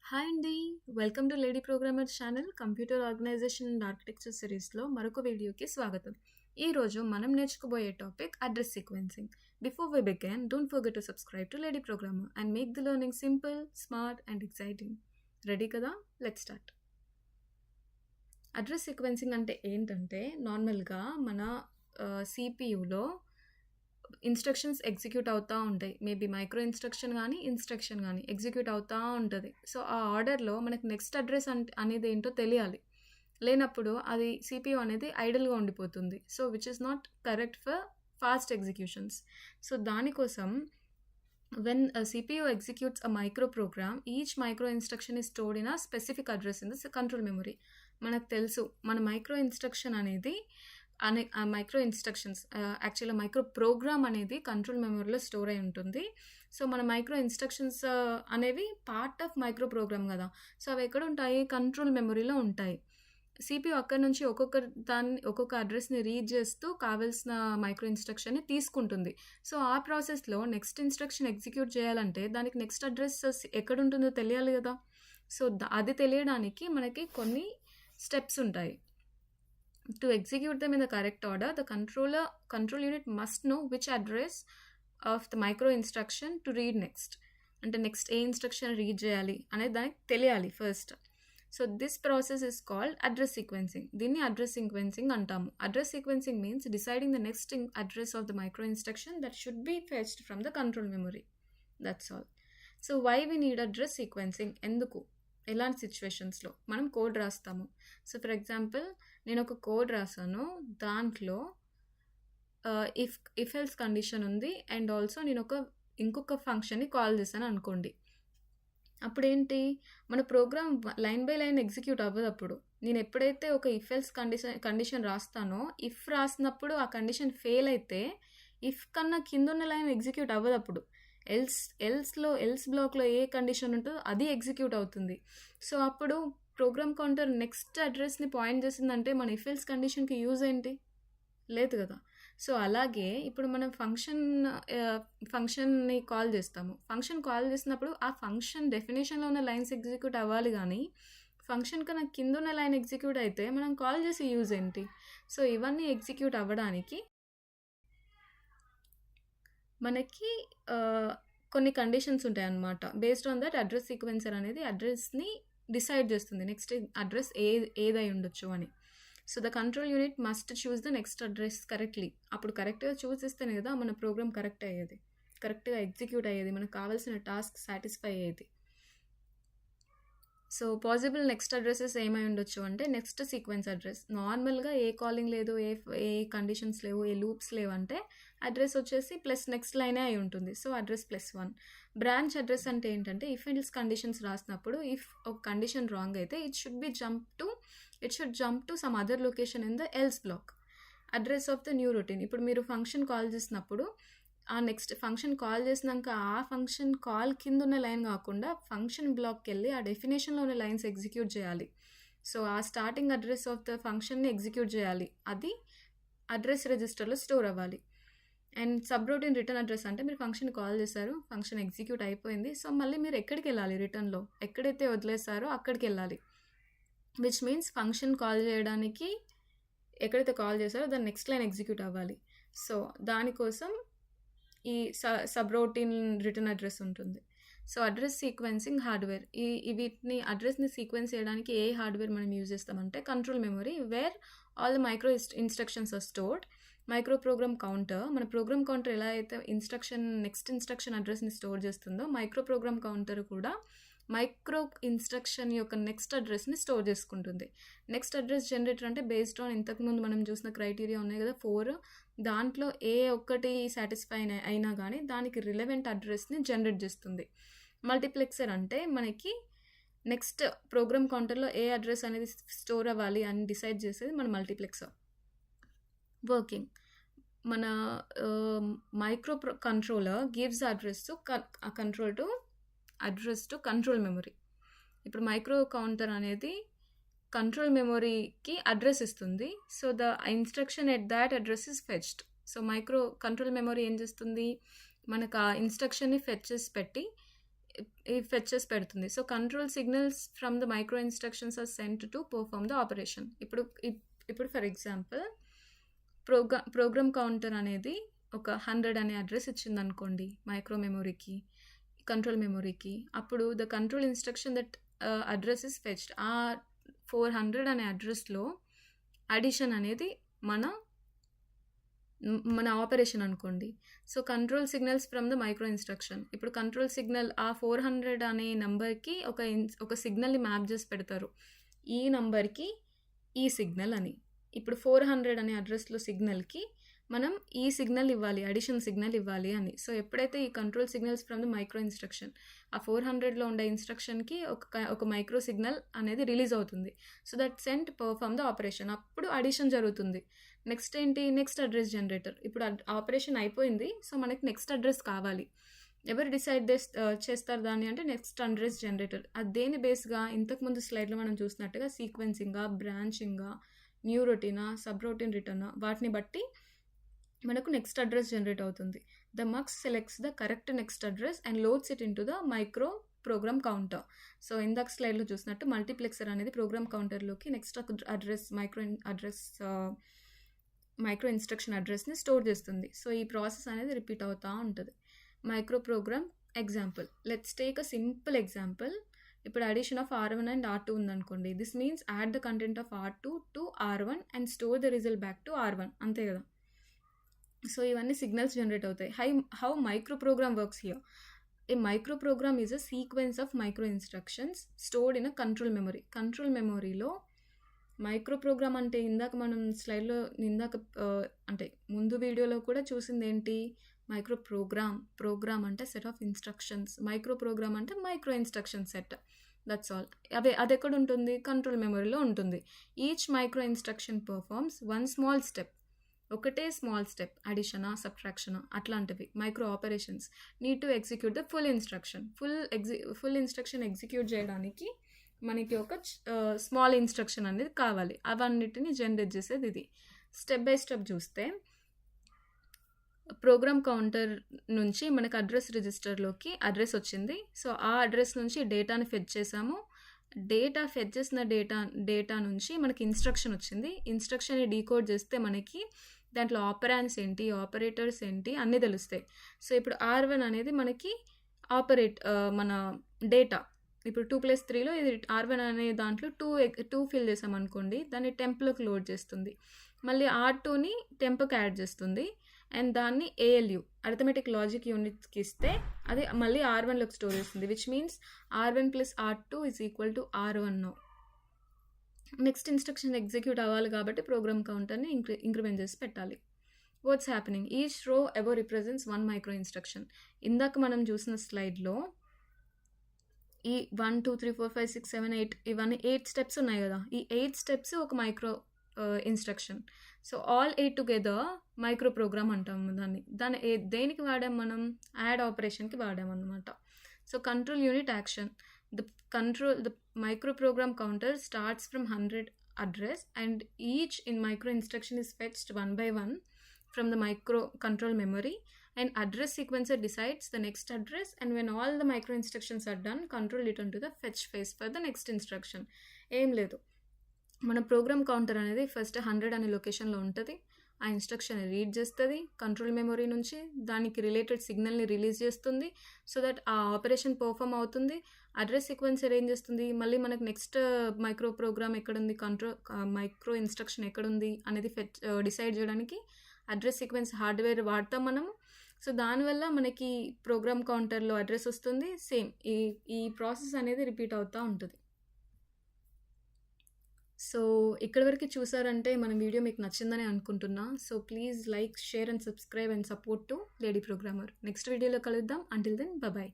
Hi అండి. Welcome to lady programmer channel computer organization and architecture సిరీస్లో మరొక వీడియోకి స్వాగతం. ఈరోజు మనం నేర్చుకోబోయే topic address sequencing. Before we begin, don't forget to subscribe to lady programmer and make the learning simple, smart and exciting. Ready కదా? Let's start. Address sequencing అంటే ఏంటంటే నార్మల్గా మన సిపియులో ఇన్స్ట్రక్షన్స్ ఎగ్జిక్యూట్ అవుతూ ఉంటాయి. మేబీ మైక్రో ఇన్స్ట్రక్షన్ కానీ execute అవుతూ ఉంటుంది. సో ఆ ఆర్డర్లో మనకి నెక్స్ట్ అడ్రస్ అనేది ఏంటో తెలియాలి. లేనప్పుడు అది సిపియు అనేది ఐడల్గా ఉండిపోతుంది. So which is not correct for fast executions. So దానికోసం when a CPU executes a micro program, each micro instruction is stored in a specific address in the control memory. మనకు తెలుసు మన మైక్రో ఇన్స్ట్రక్షన్ అనేది micro instructions యాక్చువల్గా micro programme అనేది control మెమరీలో store అయి ఉంటుంది. సో మన మైక్రో ఇన్స్ట్రక్షన్స్ అనేవి పార్ట్ ఆఫ్ మైక్రో ప్రోగ్రామ్ కదా. సో అవి ఎక్కడ ఉంటాయి? కంట్రోల్ మెమరీలో ఉంటాయి. సిపియు అక్కడ నుంచి ఒక్కొక్క అడ్రస్ని రీడ్ చేస్తూ కావాల్సిన మైక్రో ఇన్స్ట్రక్షన్ని తీసుకుంటుంది. సో ఆ ప్రాసెస్లో నెక్స్ట్ ఇన్స్ట్రక్షన్ ఎగ్జిక్యూట్ చేయాలంటే దానికి నెక్స్ట్ అడ్రస్ ఎక్కడ ఉంటుందో తెలియాలి కదా. సో అది తెలియడానికి మనకి కొన్ని స్టెప్స్ ఉంటాయి. To execute them in the correct order, the control unit must know which address of the micro instruction to read next. అంటే నెక్స్ట్ ఏ ఇన్స్ట్రక్షన్ రీడ్ చేయాలి అనేది దానికి తెలియాలి first. So this process is called address sequencing. దీన్ని address sequencing అంటాము. Address sequencing means deciding the next address of the micro instruction that should be fetched from the control memory. That's all. So why we need address sequencing? ఎందుకు? ఎలాంటి సిచ్యువేషన్స్లో మనం code రాస్తాము. So for example నేను ఒక code రాసాను, దాంట్లో if else condition ఉంది అండ్ ఆల్సో నేను ఇంకొక ఫంక్షన్ని కాల్ చేశాను అనుకోండి. అప్పుడు ఏంటి, మన program line by line execute అవ్వదు. అప్పుడు నేను ఎప్పుడైతే ఒక ఇఫ్ ఎల్స్ కండిషన్ రాస్తానో, ఇఫ్ రాసినప్పుడు ఆ కండిషన్ ఫెయిల్ అయితే ఇఫ్ కన్నా కింద ఉన్న లైన్ ఎగ్జిక్యూట్ అవ్వదు. అప్పుడు ఎల్స్ బ్లాక్లో ఏ కండిషన్ ఉంటుందో అది ఎగ్జిక్యూట్ అవుతుంది. సో అప్పుడు ప్రోగ్రామ్ కౌంటర్ నెక్స్ట్ అడ్రస్ని పాయింట్ చేసిందంటే మన ఇఫ్ ఎల్స్ కండిషన్కి యూజ్ ఏంటి? లేదు కదా. సో అలాగే ఇప్పుడు మనం ఫంక్షన్ని కాల్ చేస్తాము. ఫంక్షన్ కాల్ చేసినప్పుడు ఆ ఫంక్షన్ డెఫినేషన్లో ఉన్న లైన్స్ ఎగ్జిక్యూట్ అవ్వాలి, కానీ ఫంక్షన్ కన్నా కింద ఉన్న లైన్ ఎగ్జిక్యూట్ అయితే మనం కాల్ చేసి యూజ్ ఏంటి? సో ఇవన్నీ ఎగ్జిక్యూట్ అవ్వడానికి మనకి కొన్ని కండిషన్స్ ఉంటాయి అన్నమాట. Based on that address sequencer అనేది అడ్రస్ని డిసైడ్ చేస్తుంది నెక్స్ట్ అడ్రస్ ఏదై ఉండొచ్చు అని. So the control unit must choose the next address correctly. అప్పుడు కరెక్ట్గా చూస్ చేస్తేనే కదా మన ప్రోగ్రామ్ కరెక్ట్గా ఎగ్జిక్యూట్ అయ్యేది, మనకు కావాల్సిన టాస్క్ సాటిస్ఫై అయ్యేది. సో పాసిబుల్ నెక్స్ట్ అడ్రసెస్ ఏమై ఉండొచ్చు అంటే నెక్స్ట్ సీక్వెన్స్ అడ్రస్. నార్మల్గా ఏ కాలింగ్ లేదు, ఏ కండిషన్స్ లేవు, ఏ లూప్స్ లేవు అంటే అడ్రస్ వచ్చేసి ప్లస్ నెక్స్ట్ లైనే అయి ఉంటుంది. So address +1. బ్రాంచ్ అడ్రస్ అంటే ఏంటంటే ఇఫ్ ఎల్స్ కండిషన్స్ రాసినప్పుడు ఇఫ్ ఒక కండిషన్ రాంగ్ అయితే it should jump to some other location in the else black. Address of the new routine. ఇప్పుడు మీరు ఫంక్షన్ కాల్ చేసినప్పుడు ఆ నెక్స్ట్ ఫంక్షన్ కాల్ చేసినాక ఆ ఫంక్షన్ కాల్ కింద ఉన్న లైన్ కాకుండా ఫంక్షన్ బ్లాక్కి వెళ్ళి ఆ డెఫినేషన్లో ఉన్న లైన్స్ ఎగ్జిక్యూట్ చేయాలి. సో ఆ స్టార్టింగ్ అడ్రస్ ఆఫ్ ద ఫంక్షన్ని ఎగ్జిక్యూట్ చేయాలి, అది అడ్రస్ రిజిస్టర్లో స్టోర్ అవ్వాలి. And sub routine return address అంటే మీరు ఫంక్షన్ కాల్ చేశారు, ఫంక్షన్ ఎగ్జిక్యూట్ అయిపోయింది, సో మళ్ళీ మీరు ఎక్కడికి వెళ్ళాలి? రిటర్న్లో ఎక్కడైతే వదిలేస్తారో అక్కడికి వెళ్ళాలి. విచ్ మీన్స్ ఫంక్షన్ కాల్ చేయడానికి ఎక్కడైతే కాల్ చేశారో దాని నెక్స్ట్ లైన్ ఎగ్జిక్యూట్ అవ్వాలి. సో దానికోసం ఈ సబ్ రొటీన్ రిటర్న్ అడ్రస్ ఉంటుంది. So address sequencing hardware. వీటిని అడ్రస్ని సీక్వెన్స్ చేయడానికి ఏ హార్డ్వేర్ మనం యూజ్ చేస్తామంటే control memory, where all the micro instructions are stored. Micro program counter, మన ప్రోగ్రామ్ కౌంటర్ ఎలా అయితే నెక్స్ట్ ఇన్స్ట్రక్షన్ అడ్రస్ని స్టోర్ చేస్తుందో మైక్రో ప్రోగ్రామ్ కౌంటర్ కూడా మైక్రో ఇన్స్ట్రక్షన్ యొక్క నెక్స్ట్ అడ్రస్ని స్టోర్ చేసుకుంటుంది. నెక్స్ట్ అడ్రస్ జనరేటర్ అంటే బేస్డ్ ఆన్ ఇంతకుముందు మనం చూసిన క్రైటీరియా ఉన్నాయి కదా 4, దాంట్లో ఏ ఒక్కటి సాటిస్ఫై అయినా కానీ దానికి రిలవెంట్ అడ్రస్ని జనరేట్ చేస్తుంది. మల్టీప్లెక్సర్ అంటే మనకి నెక్స్ట్ ప్రోగ్రామ్ కౌంటర్లో ఏ అడ్రస్ అనేది స్టోర్ అవ్వాలి అని డిసైడ్ చేసేది మన మల్టీప్లెక్సర్. వర్కింగ్, మన micro controller gives address to control memory. ఇప్పుడు మైక్రో కౌంటర్ అనేది కంట్రోల్ మెమరీకి అడ్రస్ ఇస్తుంది. So the instruction at that address is fetched. So control memory ఏం చేస్తుంది, మనకు ఆ ఇన్స్ట్రక్షన్ని ఫెచ్ చేసి పెట్టి ఈ ఫెచ్ చేసి పెడుతుంది. So control signals from the micro instructions are sent to perform the operation. ఇప్పుడు ఫర్ ఎగ్జాంపుల్ ప్రోగ్రామ్ కౌంటర్ అనేది ఒక 100 అనే అడ్రస్ ఇచ్చిందనుకోండి మైక్రో మెమొరీకి, కంట్రోల్ మెమొరీకి. అప్పుడు the control instruction that address is fetched. ఆ 400 అనే అడ్రస్లో అడిషన్ అనేది మన ఆపరేషన్ అనుకోండి. So control signals from the micro instruction. ఇప్పుడు కంట్రోల్ సిగ్నల్ ఆ 400 అనే నెంబర్కి ఒక సిగ్నల్ని మ్యాప్ చేసి పెడతారు. ఈ నంబర్కి ఈ సిగ్నల్ అని. ఇప్పుడు 400 అనే అడ్రస్లో సిగ్నల్కి మనం ఈ సిగ్నల్ ఇవ్వాలి, అడిషన్ సిగ్నల్ ఇవ్వాలి అని. సో ఎప్పుడైతే ఈ control signals from the micro instruction ఆ 400లో ఉండే ఇన్స్ట్రక్షన్కి ఒక మైక్రో సిగ్నల్ అనేది రిలీజ్ అవుతుంది. So that sent perform the operation. అప్పుడు అడిషన్ జరుగుతుంది. నెక్స్ట్ ఏంటి, నెక్స్ట్ అడ్రస్ జనరేటర్. ఇప్పుడు ఆపరేషన్ అయిపోయింది, సో మనకి నెక్స్ట్ అడ్రస్ కావాలి. ఎవరు డిసైడ్ చేస్తారు దాన్ని అంటే నెక్స్ట్ అడ్రస్ జనరేటర్. అది దేని బేస్గా ఇంతకుముందు స్లైడ్లో మనం చూసినట్టుగా సీక్వెన్సింగా, బ్రాంచింగా, న్యూ రొటీనా, సబ్ రొటీన్ రిటర్నా, వాటిని బట్టి మనకు నెక్స్ట్ అడ్రస్ జనరేట్ అవుతుంది. The mux selects the correct next address and loads it into the micro program counter. So ఇందాక స్లైడ్లో చూసినట్టు మల్టీప్లెక్సర్ అనేది ప్రోగ్రామ్ కౌంటర్లోకి నెక్స్ట్ అడ్రస్ మైక్రో ఇన్స్ట్రక్షన్ అడ్రస్ని స్టోర్ చేస్తుంది. సో ఈ ప్రాసెస్ అనేది రిపీట్ అవుతూ ఉంటుంది. Micro program example. Let's take a simple example. ఇప్పుడు addition of R1 and R2 ఉందనుకోండి. This means add the content of R2 to R1 and store the result back to R1. అంతే కదా. So ఇవన్నీ signals generate అవుతాయి. How micro program works here. A micro program is a sequence of micro instructions stored in a control memory. Control మెమరీలో micro program అంటే ఇందాక మనం స్లైడ్లో అంటే ముందు వీడియోలో కూడా చూసింది ఏంటి, మైక్రో ప్రోగ్రామ్ అంటే set of instructions, micro program అంటే micro instruction set. That's all. అది ఎక్కడ ఉంటుంది, కంట్రోల్ మెమరీలో ఉంటుంది. Each micro instruction performs one small step. ఒకటే స్మాల్ స్టెప్, అడిషనా, సబ్ట్రాక్షనా, అట్లాంటివి micro operations need to execute the full instruction. Full instruction execute చేయడానికి మనకి ఒక స్మాల్ ఇన్స్ట్రక్షన్ అనేది కావాలి. అవన్నిటిని జనరేట్ చేసేది ఇది. స్టెప్ బై స్టెప్ చూస్తే ప్రోగ్రామ్ కౌంటర్ నుంచి మనకు అడ్రస్ రిజిస్టర్లోకి అడ్రస్ వచ్చింది. సో ఆ అడ్రస్ నుంచి డేటాని ఫెచ్ చేసాము. ఫెచ్ చేసిన డేటా నుంచి మనకి ఇన్స్ట్రక్షన్ వచ్చింది. ఇన్స్ట్రక్షన్ని డీకోడ్ చేస్తే మనకి దాంట్లో ఆపరాండ్స్ ఏంటి, ఆపరేటర్స్ ఏంటి అన్నీ తెలుస్తాయి. సో ఇప్పుడు R1 అనేది మనకి మన డేటా. ఇప్పుడు 2+3లో ఇది R1 అనే దాంట్లో 2 ఫిల్ చేసామనుకోండి, దాన్ని టెంప్లోకి లోడ్ చేస్తుంది. మళ్ళీ R2ని టెంప్కి యాడ్ చేస్తుంది అండ్ దాన్ని ALU అర్థమెటిక్ లాజిక్ యూనిట్కి ఇస్తే అది మళ్ళీ R1లోకి స్టోర్ చేస్తుంది. Which means R1 + R2 = R1 no. Next instruction execute అవ్వాలి కాబట్టి ప్రోగ్రామ్ కౌంటర్ని ఇంక్రిమెంట్ చేసి పెట్టాలి. What's happening, each row ever represents 1 micro instruction. ఇందాక మనం చూసిన స్లైడ్లో ఈ 1 2 3 4 5 6 7 8 ఇవన్నీ 8 స్టెప్స్ ఉన్నాయి కదా. ఈ 8 స్టెప్స్ ఒక micro instruction. So all 8 together micro program అంటాము దాన్ని దేనికి వాడాం మనం, యాడ్ ఆపరేషన్కి వాడాం అన్నమాట. So control unit action. The micro program counter starts from 100 address and each in micro instruction is fetched one by one from the micro control memory and address sequencer decides the next address, and when all the micro instructions are done, control return to the fetch phase for the next instruction. ఏం లేదు, మన program counter అనేది first 100 అనే లొకేషన్లో ఉంటుంది. ఆ instruction read చేస్తుంది control memory నుంచి, దానికి రిలేటెడ్ సిగ్నల్ని రిలీజ్ చేస్తుంది సో దట్ ఆ ఆపరేషన్ పర్ఫామ్ అవుతుంది. అడ్రస్ సీక్వెన్సర్ ఏం చేస్తుంది, మళ్ళీ మనకు నెక్స్ట్ మైక్రో ప్రోగ్రామ్ ఎక్కడుంది, మైక్రో ఇన్స్ట్రక్షన్ ఎక్కడుంది అనేది డిసైడ్ చేయడానికి అడ్రస్ సీక్వెన్స్ హార్డ్వేర్ వాడతాం మనము. సో దానివల్ల మనకి ప్రోగ్రామ్ కౌంటర్లో అడ్రస్ వస్తుంది. సేమ్ ఈ ప్రాసెస్ అనేది రిపీట్ అవుతూ ఉంటుంది. సో ఇక్కడి వరకు చూసారంటే మన వీడియో మీకు నచ్చిందని అనుకుంటున్నా. So please like, share and subscribe and support to lady programmer. Next వీడియోలో కలుద్దాం. Until then bye.